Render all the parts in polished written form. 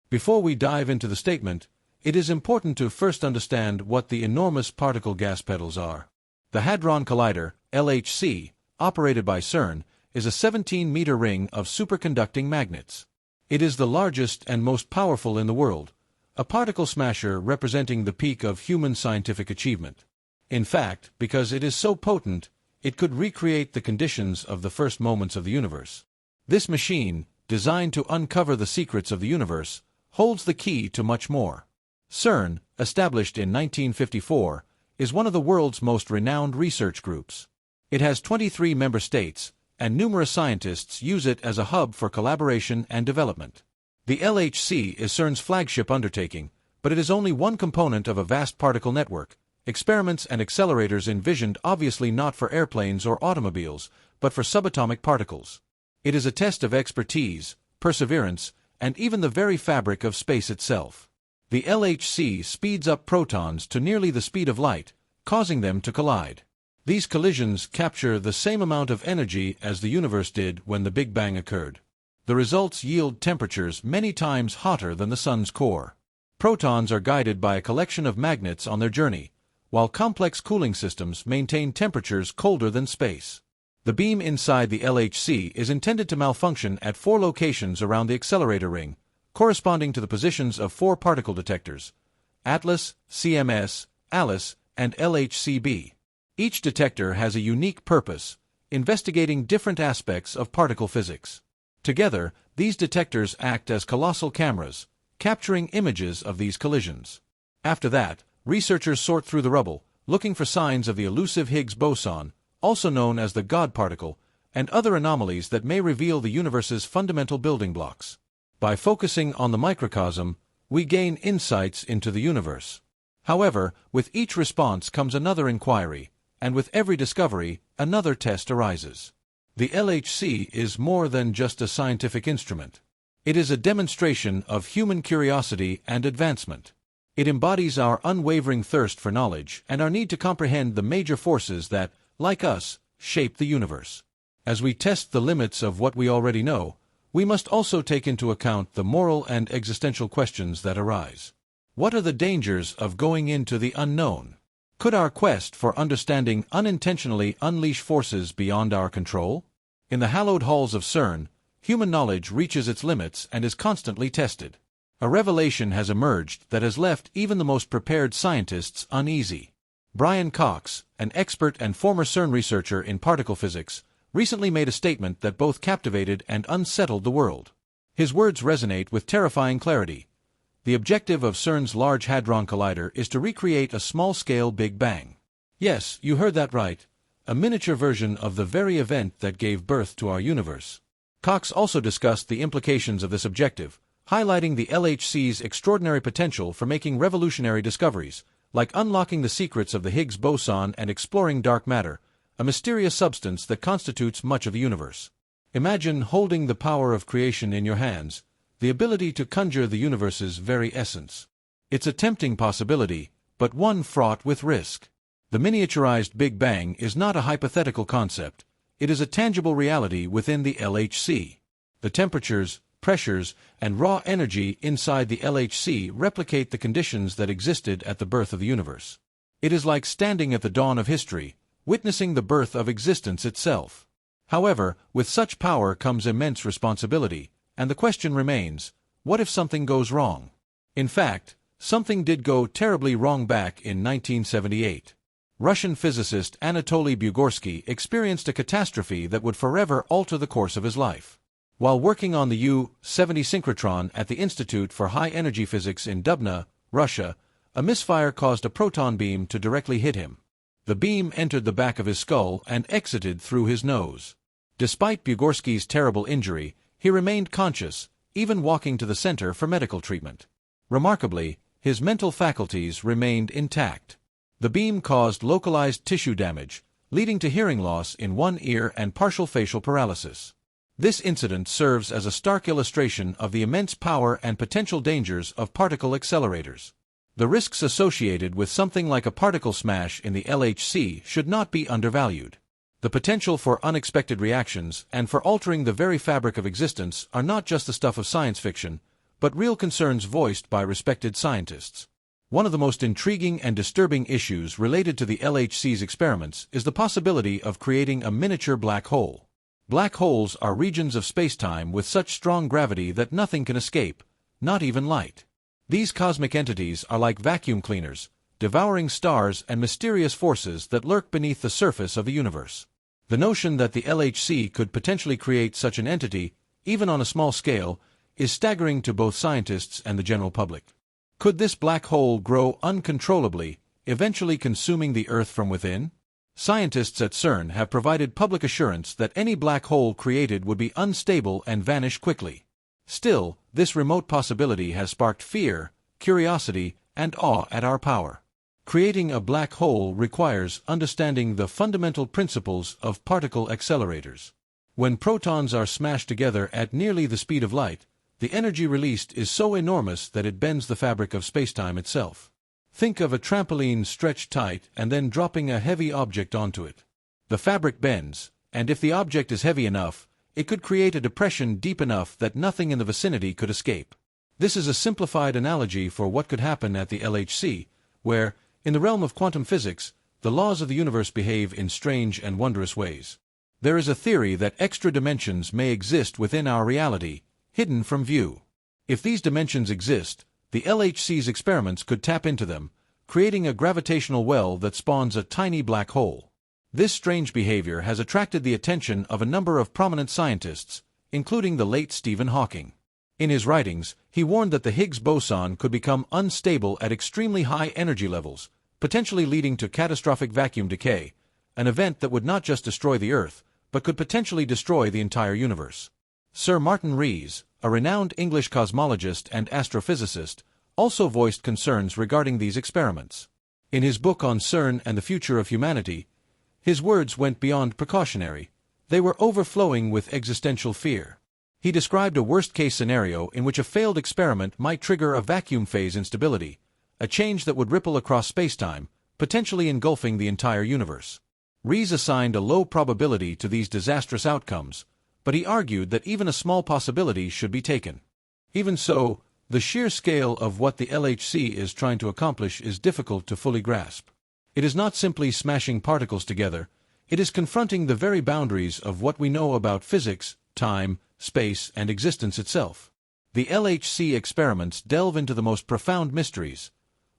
Before we dive into the statement, it is important to first understand what the enormous particle gas pedals are. The Hadron Collider, LHC, operated by CERN, is a 17-meter ring of superconducting magnets. It is the largest and most powerful in the world, a particle smasher representing the peak of human scientific achievement. In fact, because it is so potent, it could recreate the conditions of the first moments of the universe. This machine, designed to uncover the secrets of the universe, holds the key to much more. CERN, established in 1954, is one of the world's most renowned research groups. It has 23 member states, and numerous scientists use it as a hub for collaboration and development. The LHC is CERN's flagship undertaking, but it is only one component of a vast particle network, experiments and accelerators envisioned obviously not for airplanes or automobiles, but for subatomic particles. It is a test of expertise, perseverance, and even the very fabric of space itself. The LHC speeds up protons to nearly the speed of light, causing them to collide. These collisions capture the same amount of energy as the universe did when the Big Bang occurred. The results yield temperatures many times hotter than the sun's core. Protons are guided by a collection of magnets on their journey, while complex cooling systems maintain temperatures colder than space. The beam inside the LHC is intended to malfunction at 4 locations around the accelerator ring, corresponding to the positions of 4 particle detectors: Atlas, CMS, ALICE, and LHCb. Each detector has a unique purpose, investigating different aspects of particle physics. Together, these detectors act as colossal cameras, capturing images of these collisions. After that, researchers sort through the rubble, looking for signs of the elusive Higgs boson, also known as the God particle, and other anomalies that may reveal the universe's fundamental building blocks. By focusing on the microcosm, we gain insights into the universe. However, with each response comes another inquiry, and with every discovery, another test arises. The LHC is more than just a scientific instrument. It is a demonstration of human curiosity and advancement. It embodies our unwavering thirst for knowledge and our need to comprehend the major forces that, like us, shape the universe. As we test the limits of what we already know, we must also take into account the moral and existential questions that arise. What are the dangers of going into the unknown? Could our quest for understanding unintentionally unleash forces beyond our control? In the hallowed halls of CERN, human knowledge reaches its limits and is constantly tested. A revelation has emerged that has left even the most prepared scientists uneasy. Brian Cox, an expert and former CERN researcher in particle physics, recently made a statement that both captivated and unsettled the world. His words resonate with terrifying clarity. The objective of CERN's Large Hadron Collider is to recreate a small-scale Big Bang. Yes, you heard that right. A miniature version of the very event that gave birth to our universe. Cox also discussed the implications of this objective, highlighting the LHC's extraordinary potential for making revolutionary discoveries, like unlocking the secrets of the Higgs boson and exploring dark matter, a mysterious substance that constitutes much of the universe. Imagine holding the power of creation in your hands, the ability to conjure the universe's very essence. It's a tempting possibility, but one fraught with risk. The miniaturized Big Bang is not a hypothetical concept. It is a tangible reality within the LHC. The temperatures, pressures, and raw energy inside the LHC replicate the conditions that existed at the birth of the universe. It is like standing at the dawn of history, witnessing the birth of existence itself. However, with such power comes immense responsibility, and the question remains, what if something goes wrong? In fact, something did go terribly wrong back in 1978. Russian physicist Anatoly Bugorsky experienced a catastrophe that would forever alter the course of his life. While working on the U-70 synchrotron at the Institute for High Energy Physics in Dubna, Russia, a misfire caused a proton beam to directly hit him. The beam entered the back of his skull and exited through his nose. Despite Bugorsky's terrible injury, he remained conscious, even walking to the center for medical treatment. Remarkably, his mental faculties remained intact. The beam caused localized tissue damage, leading to hearing loss in one ear and partial facial paralysis. This incident serves as a stark illustration of the immense power and potential dangers of particle accelerators. The risks associated with something like a particle smash in the LHC should not be undervalued. The potential for unexpected reactions and for altering the very fabric of existence are not just the stuff of science fiction, but real concerns voiced by respected scientists. One of the most intriguing and disturbing issues related to the LHC's experiments is the possibility of creating a miniature black hole. Black holes are regions of spacetime with such strong gravity that nothing can escape, not even light. These cosmic entities are like vacuum cleaners, devouring stars and mysterious forces that lurk beneath the surface of the universe. The notion that the LHC could potentially create such an entity, even on a small scale, is staggering to both scientists and the general public. Could this black hole grow uncontrollably, eventually consuming the Earth from within? Scientists at CERN have provided public assurance that any black hole created would be unstable and vanish quickly. Still, this remote possibility has sparked fear, curiosity, and awe at our power. Creating a black hole requires understanding the fundamental principles of particle accelerators. When protons are smashed together at nearly the speed of light, the energy released is so enormous that it bends the fabric of spacetime itself. Think of a trampoline stretched tight and then dropping a heavy object onto it. The fabric bends, and if the object is heavy enough, it could create a depression deep enough that nothing in the vicinity could escape. This is a simplified analogy for what could happen at the LHC, where, in the realm of quantum physics, the laws of the universe behave in strange and wondrous ways. There is a theory that extra dimensions may exist within our reality, hidden from view. If these dimensions exist, the LHC's experiments could tap into them, creating a gravitational well that spawns a tiny black hole. This strange behavior has attracted the attention of a number of prominent scientists, including the late Stephen Hawking. In his writings, he warned that the Higgs boson could become unstable at extremely high energy levels, potentially leading to catastrophic vacuum decay, an event that would not just destroy the Earth, but could potentially destroy the entire universe. Sir Martin Rees, a renowned English cosmologist and astrophysicist, also voiced concerns regarding these experiments. In his book on CERN and the Future of Humanity, his words went beyond precautionary. They were overflowing with existential fear. He described a worst-case scenario in which a failed experiment might trigger a vacuum phase instability, a change that would ripple across spacetime, potentially engulfing the entire universe. Rees assigned a low probability to these disastrous outcomes, but he argued that even a small possibility should be taken. Even so, the sheer scale of what the LHC is trying to accomplish is difficult to fully grasp. It is not simply smashing particles together, it is confronting the very boundaries of what we know about physics, time, space, and existence itself. The LHC experiments delve into the most profound mysteries.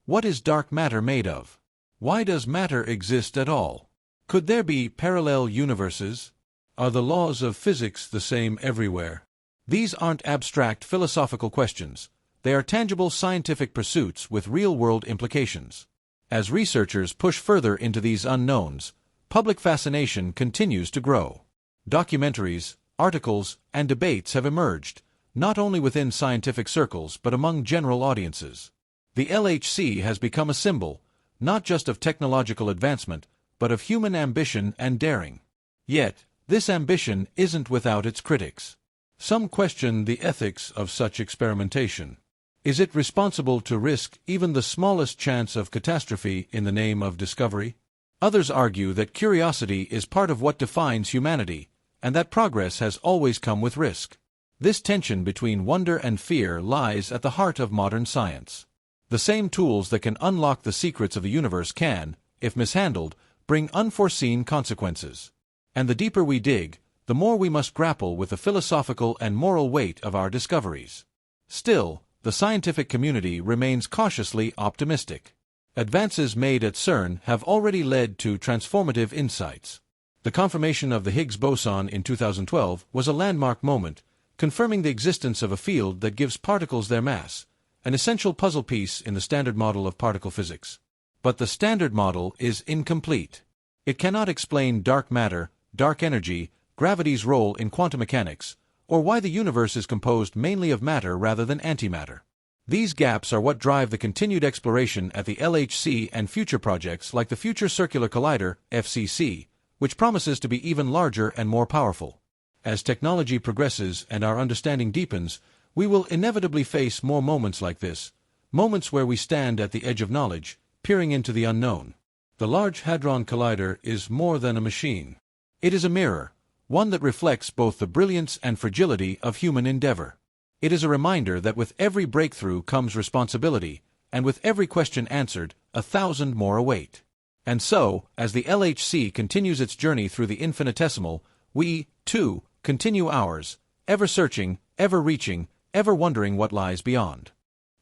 What is dark matter made of? Why does matter exist at all? Could there be parallel universes? Are the laws of physics the same everywhere? These aren't abstract philosophical questions. They are tangible scientific pursuits with real-world implications. As researchers push further into these unknowns, public fascination continues to grow. Documentaries, articles, and debates have emerged, not only within scientific circles but among general audiences. The LHC has become a symbol, not just of technological advancement, but of human ambition and daring. Yet, this ambition isn't without its critics. Some question the ethics of such experimentation. Is it responsible to risk even the smallest chance of catastrophe in the name of discovery? Others argue that curiosity is part of what defines humanity, and that progress has always come with risk. This tension between wonder and fear lies at the heart of modern science. The same tools that can unlock the secrets of the universe can, if mishandled, bring unforeseen consequences. And the deeper we dig, the more we must grapple with the philosophical and moral weight of our discoveries. Still, the scientific community remains cautiously optimistic. Advances made at CERN have already led to transformative insights. The confirmation of the Higgs boson in 2012 was a landmark moment, confirming the existence of a field that gives particles their mass, an essential puzzle piece in the standard model of particle physics. But the standard model is incomplete. It cannot explain dark matter, dark energy, gravity's role in quantum mechanics, or why the universe is composed mainly of matter rather than antimatter. These gaps are what drive the continued exploration at the LHC and future projects like the Future Circular Collider, FCC, which promises to be even larger and more powerful. As technology progresses and our understanding deepens, we will inevitably face more moments like this, moments where we stand at the edge of knowledge, peering into the unknown. The Large Hadron Collider is more than a machine. It is a mirror, one that reflects both the brilliance and fragility of human endeavor. It is a reminder that with every breakthrough comes responsibility, and with every question answered, 1,000 more await. And so, as the LHC continues its journey through the infinitesimal, we, too, continue ours, ever searching, ever reaching, ever wondering what lies beyond.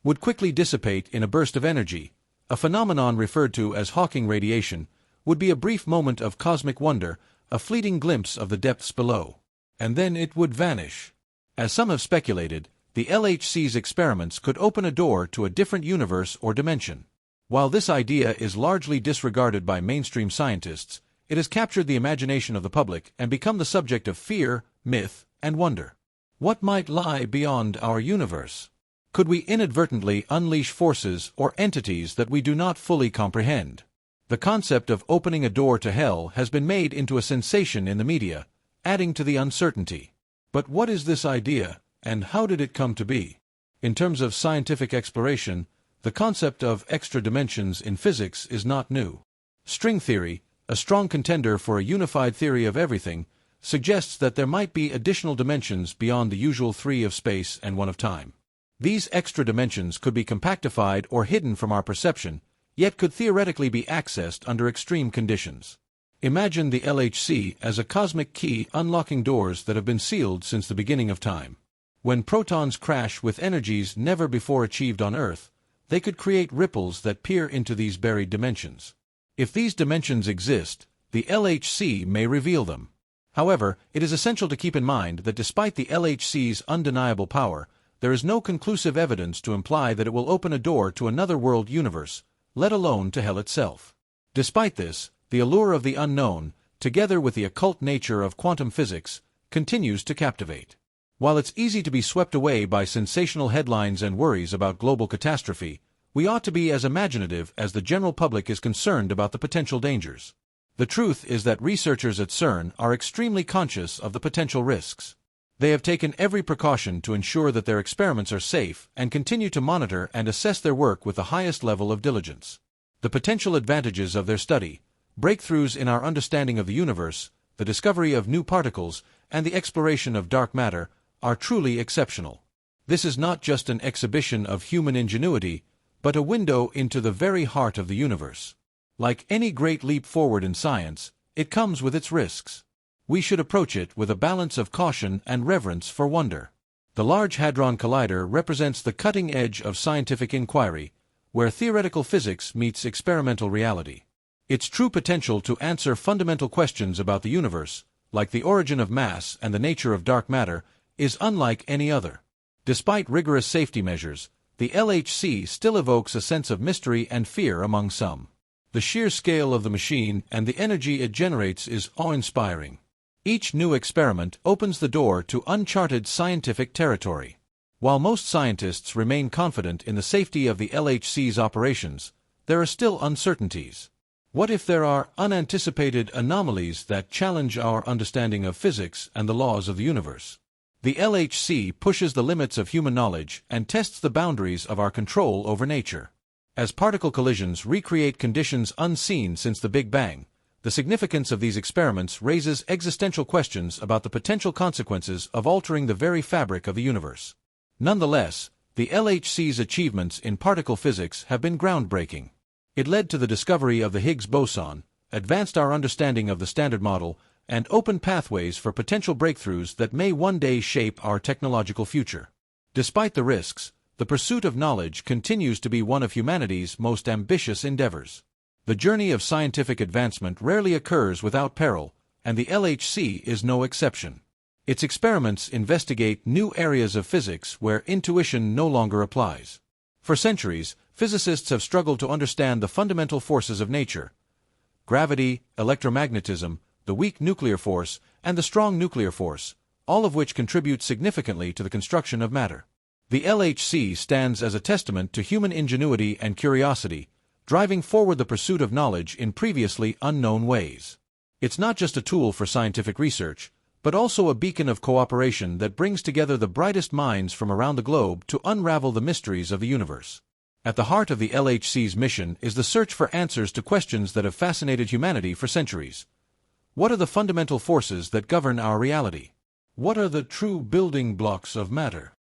Would quickly dissipate in a burst of energy, a phenomenon referred to as Hawking radiation, would be a brief moment of cosmic wonder, a fleeting glimpse of the depths below. And then it would vanish. As some have speculated, the LHC's experiments could open a door to a different universe or dimension. While this idea is largely disregarded by mainstream scientists, it has captured the imagination of the public and become the subject of fear, myth, and wonder. What might lie beyond our universe? Could we inadvertently unleash forces or entities that we do not fully comprehend? The concept of opening a door to hell has been made into a sensation in the media, adding to the uncertainty. But what is this idea, and how did it come to be? In terms of scientific exploration, the concept of extra dimensions in physics is not new. String theory, a strong contender for a unified theory of everything, suggests that there might be additional dimensions beyond the usual 3 of space and 1 of time. These extra dimensions could be compactified or hidden from our perception, yet could theoretically be accessed under extreme conditions. Imagine the LHC as a cosmic key unlocking doors that have been sealed since the beginning of time. When protons crash with energies never before achieved on Earth, they could create ripples that peer into these buried dimensions. If these dimensions exist, the LHC may reveal them. However, it is essential to keep in mind that despite the LHC's undeniable power, there is no conclusive evidence to imply that it will open a door to another world universe, let alone to hell itself. Despite this, the allure of the unknown, together with the occult nature of quantum physics, continues to captivate. While it's easy to be swept away by sensational headlines and worries about global catastrophe, we ought to be as imaginative as the general public is concerned about the potential dangers. The truth is that researchers at CERN are extremely conscious of the potential risks. They have taken every precaution to ensure that their experiments are safe and continue to monitor and assess their work with the highest level of diligence. The potential advantages of their study, breakthroughs in our understanding of the universe, the discovery of new particles, and the exploration of dark matter, are truly exceptional. This is not just an exhibition of human ingenuity, but a window into the very heart of the universe. Like any great leap forward in science, it comes with its risks. We should approach it with a balance of caution and reverence for wonder. The Large Hadron Collider represents the cutting edge of scientific inquiry, where theoretical physics meets experimental reality. Its true potential to answer fundamental questions about the universe, like the origin of mass and the nature of dark matter, is unlike any other. Despite rigorous safety measures, the LHC still evokes a sense of mystery and fear among some. The sheer scale of the machine and the energy it generates is awe-inspiring. Each new experiment opens the door to uncharted scientific territory. While most scientists remain confident in the safety of the LHC's operations, there are still uncertainties. What if there are unanticipated anomalies that challenge our understanding of physics and the laws of the universe? The LHC pushes the limits of human knowledge and tests the boundaries of our control over nature. As particle collisions recreate conditions unseen since the Big Bang, the significance of these experiments raises existential questions about the potential consequences of altering the very fabric of the universe. Nonetheless, the LHC's achievements in particle physics have been groundbreaking. It led to the discovery of the Higgs boson, advanced our understanding of the Standard Model, and opened pathways for potential breakthroughs that may one day shape our technological future. Despite the risks, the pursuit of knowledge continues to be one of humanity's most ambitious endeavors. The journey of scientific advancement rarely occurs without peril, and the LHC is no exception. Its experiments investigate new areas of physics where intuition no longer applies. For centuries, physicists have struggled to understand the fundamental forces of nature: gravity, electromagnetism, the weak nuclear force, and the strong nuclear force, all of which contribute significantly to the construction of matter. The LHC stands as a testament to human ingenuity and curiosity, driving forward the pursuit of knowledge in previously unknown ways. It's not just a tool for scientific research, but also a beacon of cooperation that brings together the brightest minds from around the globe to unravel the mysteries of the universe. At the heart of the LHC's mission is the search for answers to questions that have fascinated humanity for centuries. What are the fundamental forces that govern our reality? What are the true building blocks of matter?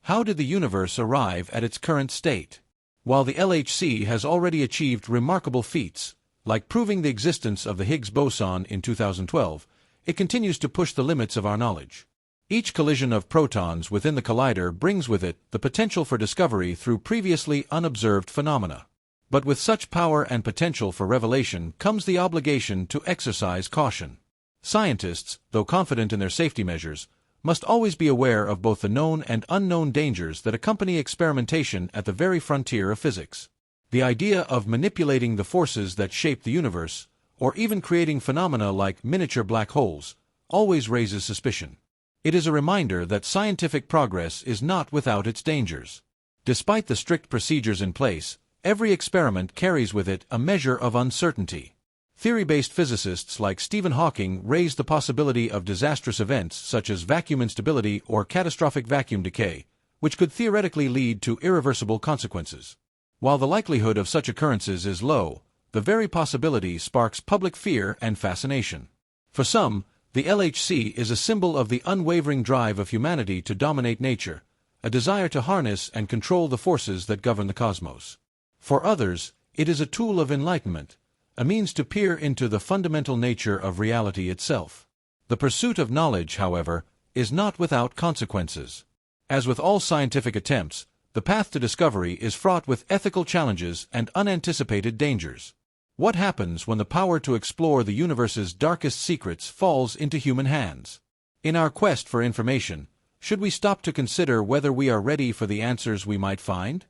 How did the universe arrive at its current state? While the LHC has already achieved remarkable feats, like proving the existence of the Higgs boson in 2012, it continues to push the limits of our knowledge. Each collision of protons within the collider brings with it the potential for discovery through previously unobserved phenomena. But with such power and potential for revelation comes the obligation to exercise caution. Scientists, though confident in their safety measures, must always be aware of both the known and unknown dangers that accompany experimentation at the very frontier of physics. The idea of manipulating the forces that shape the universe, or even creating phenomena like miniature black holes, always raises suspicion. It is a reminder that scientific progress is not without its dangers. Despite the strict procedures in place, every experiment carries with it a measure of uncertainty. Theory-based physicists like Stephen Hawking raised the possibility of disastrous events such as vacuum instability or catastrophic vacuum decay, which could theoretically lead to irreversible consequences. While the likelihood of such occurrences is low, the very possibility sparks public fear and fascination. For some, the LHC is a symbol of the unwavering drive of humanity to dominate nature, a desire to harness and control the forces that govern the cosmos. For others, it is a tool of enlightenment, a means to peer into the fundamental nature of reality itself. The pursuit of knowledge, however, is not without consequences. As with all scientific attempts, the path to discovery is fraught with ethical challenges and unanticipated dangers. What happens when the power to explore the universe's darkest secrets falls into human hands? In our quest for information, should we stop to consider whether we are ready for the answers we might find?